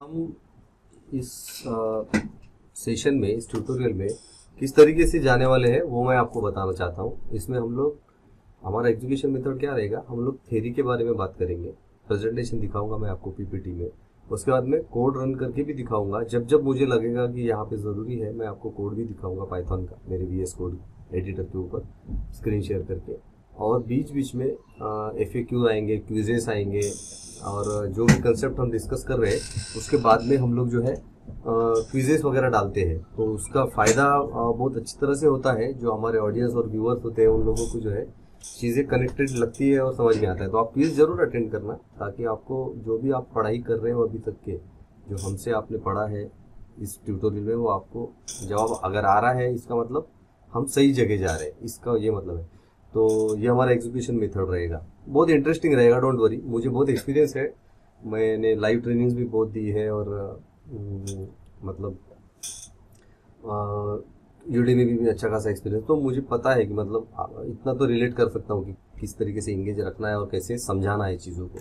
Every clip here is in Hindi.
हम इस सेशन में, इस ट्यूटोरियल में किस तरीके से जाने वाले हैं वो मैं आपको बताना चाहता हूँ। इसमें हम लोग, हमारा एग्जीक्यूशन मेथड क्या रहेगा, हम लोग थ्योरी के बारे में बात करेंगे। प्रेजेंटेशन दिखाऊंगा मैं आपको पीपीटी में, उसके बाद में कोड रन करके भी दिखाऊंगा। जब जब मुझे लगेगा कि यहाँ पे ज़रूरी है मैं आपको कोड भी दिखाऊंगा पाइथन का, मेरे VS कोड एडिटर के ऊपर स्क्रीन शेयर करके। और बीच बीच में FAQ आएंगे, क्विजेस आएंगे, और जो भी कंसेप्ट हम डिस्कस कर रहे हैं उसके बाद में हम लोग जो है क्विजेस वगैरह डालते हैं। तो उसका फ़ायदा बहुत अच्छी तरह से होता है। जो हमारे ऑडियंस और व्यूअर्स होते हैं उन लोगों को जो है चीज़ें कनेक्टेड लगती है और समझ में आता है। तो आप क्विज ज़रूर अटेंड करना, ताकि आपको जो भी आप पढ़ाई कर रहे हो अभी तक के, जो हमसे आपने पढ़ा है इस ट्यूटोरियल में, वो आपको जवाब अगर आ रहा है, इसका मतलब हम सही जगह जा रहे हैं, इसका ये मतलब है। तो ये हमारा एग्जीक्यूशन मेथड रहेगा, बहुत इंटरेस्टिंग रहेगा, डोंट वरी। मुझे बहुत एक्सपीरियंस है, मैंने लाइव ट्रेनिंग्स भी बहुत दी है, और मतलब यूडेमी में भी अच्छा खासा एक्सपीरियंस। तो मुझे पता है कि मतलब इतना तो रिलेट कर सकता हूँ कि किस तरीके से इंगेज रखना है और कैसे समझाना है चीज़ों को।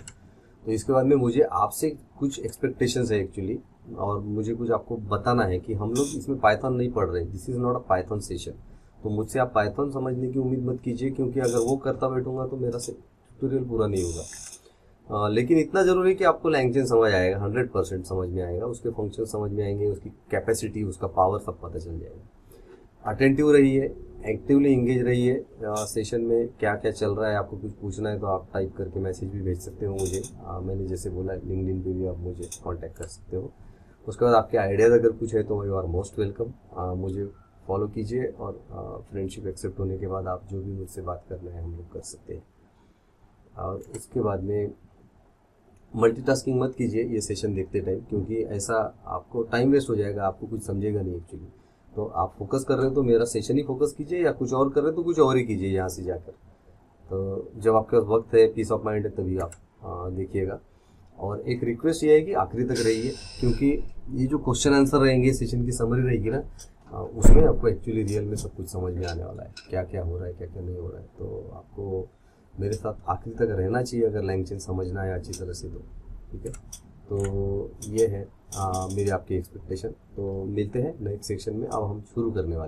तो इसके बाद में मुझे आपसे कुछ एक्सपेक्टेशंस है एक्चुअली, और मुझे कुछ आपको बताना है कि हम लोग इसमें पाइथन नहीं पढ़ रहे, this is not a Python session. तो मुझसे आप पाइथन समझने की उम्मीद मत कीजिए, क्योंकि अगर वो करता बैठूंगा तो मेरा ट्यूटोरियल पूरा नहीं होगा। लेकिन इतना ज़रूरी है कि आपको लैंग्वेज समझ आएगा, 100% समझ में आएगा, उसके फंक्शन समझ में आएंगे, उसकी कैपेसिटी, उसका पावर सब पता चल जाएगा। अटेंटिव रहिए, एक्टिवली इंगेज रहिए। सेशन में क्या क्या चल रहा है, आपको कुछ पूछना है तो आप टाइप करके मैसेज भी भेज सकते हो मुझे। मैंने जैसे बोला, लिंक्डइन पे भी आप मुझे कांटेक्ट कर सकते हो। उसके बाद आपके आइडियाज़ अगर कुछ है तो यू आर मोस्ट वेलकम। मुझे फॉलो कीजिए, और फ्रेंडशिप एक्सेप्ट होने के बाद आप जो भी मुझसे बात करना है हम लोग कर सकते हैं। और उसके बाद में मल्टीटास्किंग मत कीजिए ये सेशन देखते टाइम, क्योंकि ऐसा आपको टाइम वेस्ट हो जाएगा, आपको कुछ समझेगा नहीं एक्चुअली। तो आप फोकस कर रहे हो तो मेरा सेशन ही फोकस कीजिए, या कुछ और कर रहे हो तो कुछ और ही कीजिए यहाँ से जाकर। तो जब आपके पास वक्त है, पीस ऑफ माइंड है, तभी आप देखिएगा। और एक रिक्वेस्ट ये है कि आखिरी तक रहिए, क्योंकि ये जो क्वेश्चन आंसर रहेंगे, सेशन की समरी रहेगी ना, उसमें आपको एक्चुअली रियल में सब कुछ समझ में आने वाला है, क्या क्या हो रहा है, क्या क्या नहीं हो रहा है। तो आपको मेरे साथ आखिरी तक रहना चाहिए अगर लैंग्वेज समझना है अच्छी तरह से तो। ठीक है, तो ये है मेरी आपकी एक्सपेक्टेशन। तो मिलते हैं नेक्स्ट सेक्शन में, अब हम शुरू करने वाले हैं।